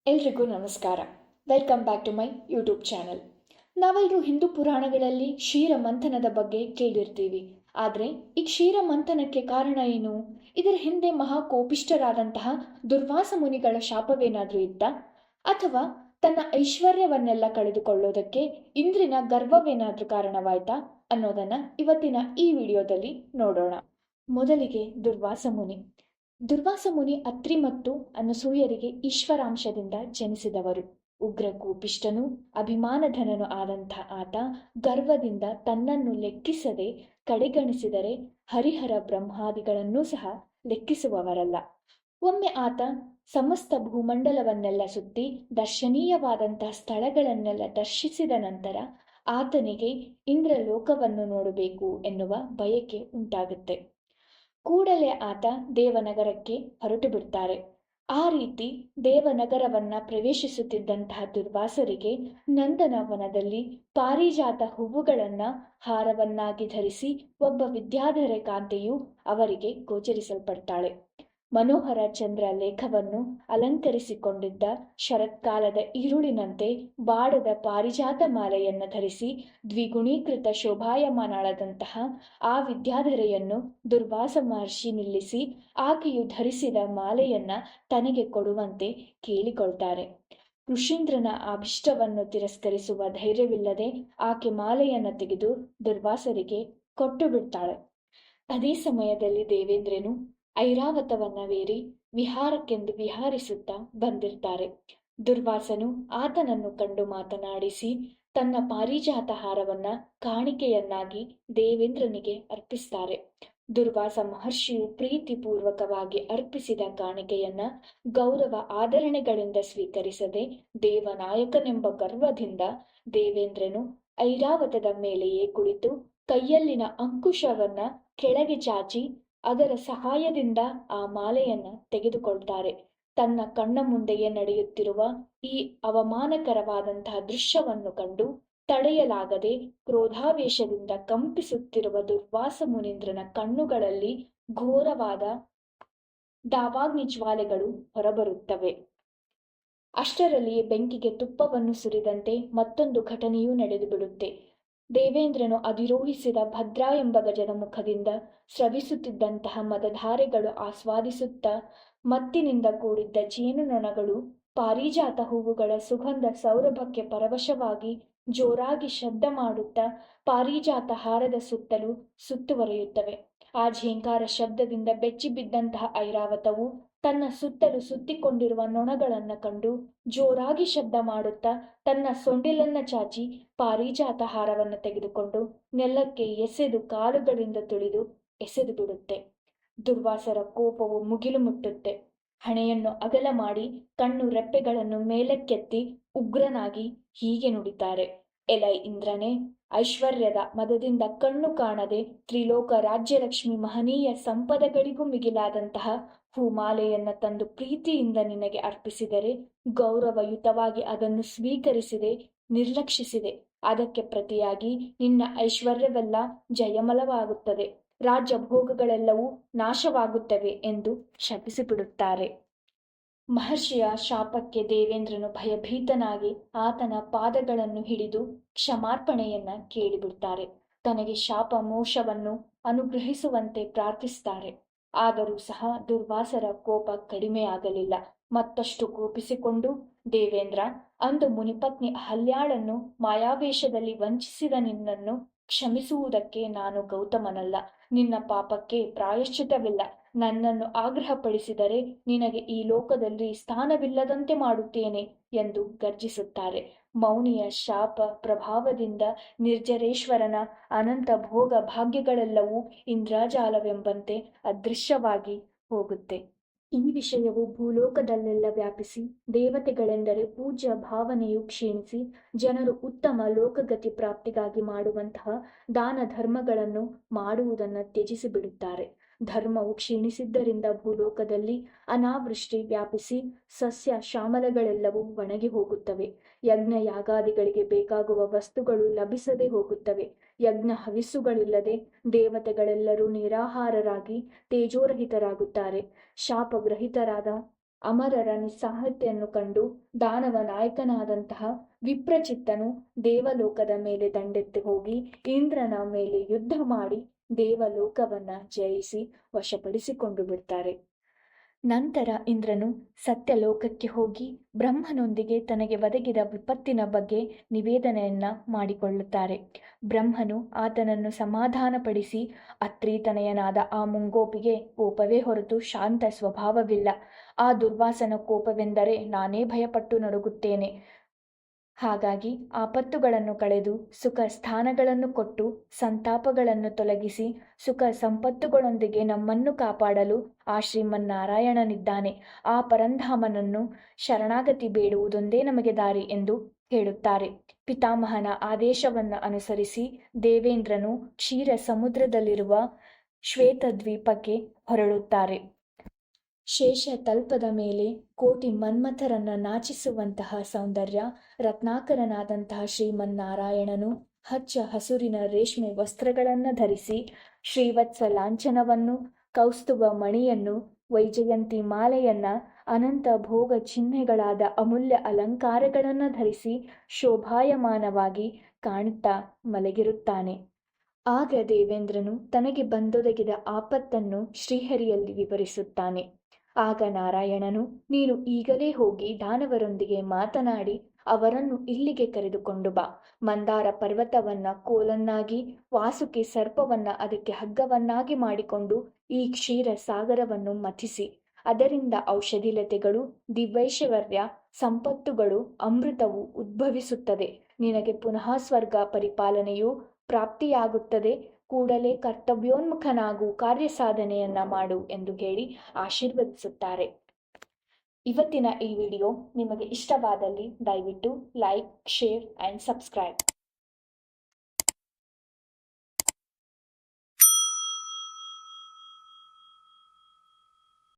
ಎಲ್ರಿಗೂ ನಮಸ್ಕಾರ. Welcome back to my YouTube channel. ನಾವೆಲ್ಲರೂ ಹಿಂದೂ ಪುರಾಣಗಳಲ್ಲಿ ಕ್ಷೀರ ಮಂಥನದ ಬಗ್ಗೆ ಕೇಳಿರ್ತೀವಿ. ಆದರೆ ಈ ಕ್ಷೀರ ಮಂಥನಕ್ಕೆ ಕಾರಣ ಏನು? ಇದರ ಹಿಂದೆ ಮಹಾಕೋಪಿಷ್ಠರಾದಂತಹ ದುರ್ವಾಸ ಮುನಿಗಳ ಶಾಪವೇನಾದರೂ ಇತ್ತ? ಅಥವಾ ತನ್ನ ಐಶ್ವರ್ಯವನ್ನೆಲ್ಲ ಕಳೆದುಕೊಳ್ಳೋದಕ್ಕೆ ಇಂದ್ರನ ಗರ್ವವೇನಾದರೂ ಕಾರಣವಾಯ್ತಾ ಅನ್ನೋದನ್ನ ಇವತ್ತಿನ ಈ ವಿಡಿಯೋದಲ್ಲಿ ನೋಡೋಣ. ಮೊದಲಿಗೆ ದುರ್ವಾಸ ಮುನಿ. ದುರ್ವಾಸ ಮುನಿ ಅತ್ರಿ ಮತ್ತು ಅನಸೂಯರಿಗೆ ಈಶ್ವರಾಂಶದಿಂದ ಜನಿಸಿದವರು. ಉಗ್ರ ಕೋಪಿಷ್ಠನೂ ಅಭಿಮಾನಧನನು ಆದಂಥ ಆತ ಗರ್ವದಿಂದ ತನ್ನನ್ನು ಲೆಕ್ಕಿಸದೆ ಕಡೆಗಣಿಸಿದರೆ ಹರಿಹರ ಬ್ರಹ್ಮಾದಿಗಳನ್ನೂ ಸಹ ಲೆಕ್ಕಿಸುವವರಲ್ಲ. ಒಮ್ಮೆ ಆತ ಸಮಸ್ತ ಭೂಮಂಡಲವನ್ನೆಲ್ಲ ಸುತ್ತಿ ದರ್ಶನೀಯವಾದಂತಹ ಸ್ಥಳಗಳನ್ನೆಲ್ಲ ದರ್ಶಿಸಿದ ನಂತರ ಆತನಿಗೆ ಇಂದ್ರಲೋಕವನ್ನು ನೋಡಬೇಕು ಎನ್ನುವ ಬಯಕೆ ಉಂಟಾಗುತ್ತೆ. ಕೂಡಲೇ ಆತ ದೇವನಗರಕ್ಕೆ ಹೊರಟು ಬಿಡ್ತಾರೆ. ಆ ರೀತಿ ದೇವನಗರವನ್ನ ಪ್ರವೇಶಿಸುತ್ತಿದ್ದಂತಹ ದುರ್ವಾಸರಿಗೆ ನಂದನವನದಲ್ಲಿ ಪಾರಿಜಾತ ಹೂವುಗಳನ್ನ ಹಾರವನ್ನಾಗಿ ಧರಿಸಿ ಒಬ್ಬ ವಿದ್ಯಾಧರೆ ಕಾಂತೆಯು ಅವರಿಗೆ ಗೋಚರಿಸಲ್ಪಡ್ತಾಳೆ. ಮನೋಹರ ಚಂದ್ರ ಲೇಖವನ್ನು ಅಲಂಕರಿಸಿಕೊಂಡಿದ್ದ ಶರತ್ಕಾಲದ ಈರುಳಿನಂತೆ ಬಾಡದ ಪಾರಿಜಾತ ಮಾಲೆಯನ್ನು ಧರಿಸಿ ದ್ವಿಗುಣೀಕೃತ ಶೋಭಾಯಮಾನಳಾದಂತಹ ಆ ವಿದ್ಯಾಧರೆಯನ್ನು ದುರ್ವಾಸ ಮಹರ್ಷಿ ನಿಲ್ಲಿಸಿ ಆಕೆಯು ಧರಿಸಿದ ಮಾಲೆಯನ್ನ ತನಗೆ ಕೊಡುವಂತೆ ಕೇಳಿಕೊಳ್ತಾರೆ. ಋಷೀಂದ್ರನ ಅಭಿಷ್ಟವನ್ನು ತಿರಸ್ಕರಿಸುವ ಧೈರ್ಯವಿಲ್ಲದೆ ಆಕೆ ಮಾಲೆಯನ್ನು ತೆಗೆದು ದುರ್ವಾಸರಿಗೆ ಕೊಟ್ಟು ಬಿಡ್ತಾಳೆ. ಅದೇ ಸಮಯದಲ್ಲಿ ದೇವೇಂದ್ರನು ಐರಾವತವನ್ನವೇರಿ ವಿಹಾರಕ್ಕೆಂದು ವಿಹಾರಿಸುತ್ತಾ ಬಂದಿರ್ತಾರೆ. ದುರ್ವಾಸನು ಆತನನ್ನು ಕಂಡು ಮಾತನಾಡಿಸಿ ತನ್ನ ಪಾರಿಜಾತ ಹಾರವನ್ನ ಕಾಣಿಕೆಯನ್ನಾಗಿ ದೇವೇಂದ್ರನಿಗೆ ಅರ್ಪಿಸ್ತಾರೆ. ದುರ್ವಾಸ ಮಹರ್ಷಿಯು ಪ್ರೀತಿಪೂರ್ವಕವಾಗಿ ಅರ್ಪಿಸಿದ ಕಾಣಿಕೆಯನ್ನ ಗೌರವ ಆದರಣೆಗಳಿಂದ ಸ್ವೀಕರಿಸದೆ ದೇವನಾಯಕನೆಂಬ ಗರ್ವದಿಂದ ದೇವೇಂದ್ರನು ಐರಾವತದ ಮೇಲೆಯೇ ಕುಳಿತು ಕೈಯಲ್ಲಿನ ಅಂಕುಶವನ್ನ ಕೆಳಗೆ ಚಾಚಿ ಅದರ ಸಹಾಯದಿಂದ ಆ ಮಾಲೆಯನ್ನ ತೆಗೆದುಕೊಳ್ತಾರೆ. ತನ್ನ ಕಣ್ಣ ಮುಂದೆಯೇ ನಡೆಯುತ್ತಿರುವ ಈ ಅವಮಾನಕರವಾದಂತಹ ದೃಶ್ಯವನ್ನು ಕಂಡು ತಡೆಯಲಾಗದೆ ಕ್ರೋಧಾವೇಶದಿಂದ ಕಂಪಿಸುತ್ತಿರುವ ದುರ್ವಾಸ ಮುನೀಂದ್ರನ ಕಣ್ಣುಗಳಲ್ಲಿ ಘೋರವಾದ ದಾವಾಗ್ನಿ ಜ್ವಾಲೆಗಳು ಹೊರಬರುತ್ತವೆ. ಅಷ್ಟರಲ್ಲಿಯೇ ಬೆಂಕಿಗೆ ತುಪ್ಪವನ್ನು ಸುರಿದಂತೆ ಮತ್ತೊಂದು ಘಟನೆಯೂ ನಡೆದು ಬಿಡುತ್ತೆ. ದೇವೇಂದ್ರನು ಅಧಿರೋಹಿಸಿದ ಭದ್ರಾ ಎಂಬ ಗಜದ ಮುಖದಿಂದ ಸ್ರವಿಸುತ್ತಿದ್ದಂತಹ ಮದಧಾರೆಗಳು ಆಸ್ವಾದಿಸುತ್ತಾ ಮತ್ತಿನಿಂದ ಕೂಡಿದ್ದ ಜೇನುನೊಣಗಳು ಪಾರಿಜಾತ ಹೂವುಗಳ ಸುಗಂಧ ಸೌರಭಕ್ಕೆ ಪರವಶವಾಗಿ ಜೋರಾಗಿ ಶಬ್ದ ಮಾಡುತ್ತಾ ಪಾರಿಜಾತ ಹಾರದ ಸುತ್ತಲೂ ಸುತ್ತುವರಿಯುತ್ತವೆ. ಆ ಝೇಂಕಾರ ಶಬ್ದದಿಂದ ಬೆಚ್ಚಿ ಬಿದ್ದಂತಹ ಐರಾವತವು ತನ್ನ ಸುತ್ತಲೂ ಸುತ್ತಿಕೊಂಡಿರುವ ನೊಣಗಳನ್ನ ಕಂಡು ಜೋರಾಗಿ ಶಬ್ದ ಮಾಡುತ್ತಾ ತನ್ನ ಸೊಂಡಿಲನ್ನ ಚಾಚಿ ಪಾರಿಜಾತ ಹಾರವನ್ನು ತೆಗೆದುಕೊಂಡು ನೆಲಕ್ಕೆ ಎಸೆದು ಕಾಲುಗಳಿಂದ ತುಳಿದು ಎಸೆದು ಬಿಡುತ್ತೆ. ದುರ್ವಾಸರ ಕೋಪವು ಮುಗಿಲು ಮುಟ್ಟುತ್ತೆ. ಹಣೆಯನ್ನು ಅಗಲ ಮಾಡಿ ಕಣ್ಣು ರೆಪ್ಪೆಗಳನ್ನು ಮೇಲಕ್ಕೆತ್ತಿ ಉಗ್ರನಾಗಿ ಹೀಗೆ ನುಡಿತಾರೆ: ಎಲೈ ಇಂದ್ರನೇ, ಐಶ್ವರ್ಯದ ಮದದಿಂದ ಕಣ್ಣು ಕಾಣದೆ ತ್ರಿಲೋಕ ರಾಜ್ಯಲಕ್ಷ್ಮಿ ಮಹನೀಯ ಸಂಪದಗಳಿಗೂ ಮಿಗಿಲಾದಂತಹ ಹೂಮಾಲೆಯನ್ನ ತಂದು ಪ್ರೀತಿಯಿಂದ ನಿನಗೆ ಅರ್ಪಿಸಿದರೆ ಗೌರವಯುತವಾಗಿ ಅದನ್ನು ಸ್ವೀಕರಿಸಿದೆ, ನಿರ್ಲಕ್ಷಿಸಿದೆ. ಅದಕ್ಕೆ ಪ್ರತಿಯಾಗಿ ನಿನ್ನ ಐಶ್ವರ್ಯವೆಲ್ಲ ಜಯಮಲವಾಗುತ್ತದೆ, ರಾಜ್ಯ ಭೋಗಗಳೆಲ್ಲವೂ ನಾಶವಾಗುತ್ತವೆ ಎಂದು ಶಪಿಸಿಬಿಡುತ್ತಾರೆ. ಮಹರ್ಷಿಯ ಶಾಪಕ್ಕೆ ದೇವೇಂದ್ರನು ಭಯಭೀತನಾಗಿ ಆತನ ಪಾದಗಳನ್ನು ಹಿಡಿದು ಕ್ಷಮಾರ್ಪಣೆಯನ್ನ ಕೇಳಿಬಿಡ್ತಾರೆ. ತನಗೆ ಶಾಪ ಮೋಕ್ಷವನ್ನು ಅನುಗ್ರಹಿಸುವಂತೆ ಪ್ರಾರ್ಥಿಸ್ತಾರೆ. ಆದರೂ ಸಹ ದುರ್ವಾಸರ ಕೋಪ ಕಡಿಮೆಯಾಗಲಿಲ್ಲ. ಮತ್ತಷ್ಟು ಕೋಪಿಸಿಕೊಂಡು, ದೇವೇಂದ್ರ, ಅಂದು ಮುನಿಪತ್ನಿ ಅಹಲ್ಯಾಳನ್ನು ಮಾಯಾವೇಶದಲ್ಲಿ ವಂಚಿಸಿದ ನಿನ್ನನ್ನು ಕ್ಷಮಿಸುವುದಕ್ಕೆ ನಾನು ಗೌತಮನಲ್ಲ. ನಿನ್ನ ಪಾಪಕ್ಕೆ ಪ್ರಾಯಶ್ಚಿತವಿಲ್ಲ. ನನ್ನನ್ನು ಆಗ್ರಹಪಡಿಸಿದರೆ ನಿನಗೆ ಈ ಲೋಕದಲ್ಲಿ ಸ್ಥಾನವಿಲ್ಲದಂತೆ ಮಾಡುತ್ತೇನೆ ಎಂದು ಗರ್ಜಿಸುತ್ತಾರೆ. ಮೌನಿಯ ಶಾಪ ಪ್ರಭಾವದಿಂದ ನಿರ್ಜರೇಶ್ವರನ ಅನಂತ ಭೋಗ ಭಾಗ್ಯಗಳೆಲ್ಲವೂ ಇಂದ್ರಜಾಲವೆಂಬಂತೆ ಅದೃಶ್ಯವಾಗಿ ಹೋಗುತ್ತೆ. ಈ ವಿಷಯವು ಭೂಲೋಕದಲ್ಲೆಲ್ಲ ವ್ಯಾಪಿಸಿ ದೇವತೆಗಳೆಂದರೆ ಪೂಜ್ಯ ಭಾವನೆಯು ಕ್ಷೀಣಿಸಿ ಜನರು ಉತ್ತಮ ಲೋಕಗತಿ ಪ್ರಾಪ್ತಿಗಾಗಿ ಮಾಡುವಂತಹ ದಾನ ಧರ್ಮಗಳನ್ನು ಮಾಡುವುದನ್ನು ತ್ಯಜಿಸಿ ಬಿಡುತ್ತಾರೆ. ಧರ್ಮವು ಕ್ಷೀಣಿಸಿದ್ದರಿಂದ ಭೂಲೋಕದಲ್ಲಿ ಅನಾವೃಷ್ಟಿ ವ್ಯಾಪಿಸಿ ಸಸ್ಯ ಶ್ಯಾಮಲಗಳೆಲ್ಲವೂ ಒಣಗಿ ಹೋಗುತ್ತವೆ. ಯಜ್ಞ ಯಾಗಾದಿಗಳಿಗೆ ಬೇಕಾಗುವ ವಸ್ತುಗಳು ಲಭಿಸದೆ ಹೋಗುತ್ತವೆ. ಯಜ್ಞ ಹವಿಸ್ಸುಗಳಿಲ್ಲದೆ ದೇವತೆಗಳೆಲ್ಲರೂ ನಿರಾಹಾರರಾಗಿ ತೇಜೋರಹಿತರಾಗುತ್ತಾರೆ. ಶಾಪಗ್ರಹಿತರಾದ ಅಮರರ ನಿಸ್ಸಹಾಯತೆಯನ್ನು ಕಂಡು ದಾನವ ನಾಯಕನಾದಂತಹ ವಿಪ್ರಚಿತ್ತನು ದೇವಲೋಕದ ಮೇಲೆ ದಂಡೆತ್ತಿ ಹೋಗಿ ಇಂದ್ರನ ಮೇಲೆ ಯುದ್ಧ ಮಾಡಿ ದೇವಲೋಕವನ್ನ ಜಯಿಸಿ ವಶಪಡಿಸಿಕೊಂಡು ಬಿಡ್ತಾರೆ. ನಂತರ ಇಂದ್ರನು ಸತ್ಯಲೋಕಕ್ಕೆ ಹೋಗಿ ಬ್ರಹ್ಮನೊಂದಿಗೆ ತನಗೆ ಒದಗಿದ ವಿಪತ್ತಿನ ಬಗ್ಗೆ ನಿವೇದನೆಯನ್ನ ಮಾಡಿಕೊಳ್ಳುತ್ತಾರೆ. ಬ್ರಹ್ಮನು ಆತನನ್ನು ಸಮಾಧಾನಪಡಿಸಿ, ಅತ್ರಿತನಯನಾದ ಆ ಮುಂಗೋಪಿಗೆ ಕೋಪವೇ ಹೊರತು ಶಾಂತ ಸ್ವಭಾವವಿಲ್ಲ. ಆ ದುರ್ವಾಸನ ಕೋಪವೆಂದರೆ ನಾನೇ ಭಯಪಟ್ಟು ನಡುಗುತ್ತೇನೆ. ಹಾಗಾಗಿ ಆಪತ್ತುಗಳನ್ನು ಕಳೆದು ಸುಖ ಸ್ಥಾನಗಳನ್ನು ಕೊಟ್ಟು ಸಂತಾಪಗಳನ್ನು ತೊಲಗಿಸಿ ಸುಖ ಸಂಪತ್ತುಗಳೊಂದಿಗೆ ನಮ್ಮನ್ನು ಕಾಪಾಡಲು ಆ ಶ್ರೀಮನ್ನಾರಾಯಣನಿದ್ದಾನೆ. ಆ ಪರಂಧಾಮನನ್ನು ಶರಣಾಗತಿ ಬೇಡುವುದೊಂದೇ ನಮಗೆ ದಾರಿ ಎಂದು ಹೇಳುತ್ತಾರೆ. ಪಿತಾಮಹನ ಆದೇಶವನ್ನು ಅನುಸರಿಸಿ ದೇವೇಂದ್ರನು ಕ್ಷೀರ ಸಮುದ್ರದಲ್ಲಿರುವ ಶ್ವೇತದ್ವೀಪಕ್ಕೆ ಹೊರಡುತ್ತಾರೆ. ಶೇಷ ತಲ್ಪದ ಮೇಲೆ ಕೋಟಿ ಮನ್ಮಥರನ್ನ ನಾಚಿಸುವಂತಹ ಸೌಂದರ್ಯ ರತ್ನಾಕರನಾದಂತಹ ಶ್ರೀಮನ್ನಾರಾಯಣನು ಹಚ್ಚ ಹಸುರಿನ ರೇಷ್ಮೆ ವಸ್ತ್ರಗಳನ್ನು ಧರಿಸಿ ಶ್ರೀವತ್ಸ ಲಾಂಛನವನ್ನು, ಕೌಸ್ತುಭ ಮಣಿಯನ್ನು, ವೈಜಯಂತಿ ಮಾಲೆಯನ್ನ, ಅನಂತ ಭೋಗ ಚಿಹ್ನೆಗಳಾದ ಅಮೂಲ್ಯ ಅಲಂಕಾರಗಳನ್ನು ಧರಿಸಿ ಶೋಭಾಯಮಾನವಾಗಿ ಕಾಣುತ್ತಾ ಮಲಗಿರುತ್ತಾನೆ. ಆಗ ದೇವೇಂದ್ರನು ತನಗೆ ಬಂದೊದಗಿದ ಆಪತ್ತನ್ನು ಶ್ರೀಹರಿಯಲ್ಲಿ ವಿವರಿಸುತ್ತಾನೆ. ಆಗ ನಾರಾಯಣನು, ನೀನು ಈಗಲೇ ಹೋಗಿ ದಾನವರೊಂದಿಗೆ ಮಾತನಾಡಿ ಅವರನ್ನು ಇಲ್ಲಿಗೆ ಕರೆದುಕೊಂಡು ಬಾ. ಮಂದಾರ ಪರ್ವತವನ್ನ ಕೋಲನ್ನಾಗಿ, ವಾಸುಕಿ ಸರ್ಪವನ್ನ ಅದಕ್ಕೆ ಹಗ್ಗವನ್ನಾಗಿ ಮಾಡಿಕೊಂಡು ಈ ಕ್ಷೀರ ಸಾಗರವನ್ನು ಮಥಿಸಿ ಅದರಿಂದ ಔಷಧಿಲತೆಗಳು, ದಿವ್ಯೈಶ್ವರ್ಯ ಸಂಪತ್ತುಗಳು, ಅಮೃತವು ಉದ್ಭವಿಸುತ್ತದೆ. ನಿನಗೆ ಪುನಃ ಸ್ವರ್ಗ ಪರಿಪಾಲನೆಯು ಪ್ರಾಪ್ತಿಯಾಗುತ್ತದೆ. ಕೂಡಲೇ ಕರ್ತವ್ಯೋನ್ಮುಖನಾಗು, ಕಾರ್ಯ ಸಾಧನೆಯನ್ನ ಮಾಡು ಎಂದು ಹೇಳಿ ಆಶೀರ್ವದಿಸುತ್ತಾರೆ. ಇವತ್ತಿನ ಈ ವಿಡಿಯೋ ನಿಮಗೆ ಇಷ್ಟವಾದಲ್ಲಿ ದಯವಿಟ್ಟು ಲೈಕ್, ಶೇರ್ ಆ್ಯಂಡ್ ಸಬ್ಸ್ಕ್ರೈಬ್.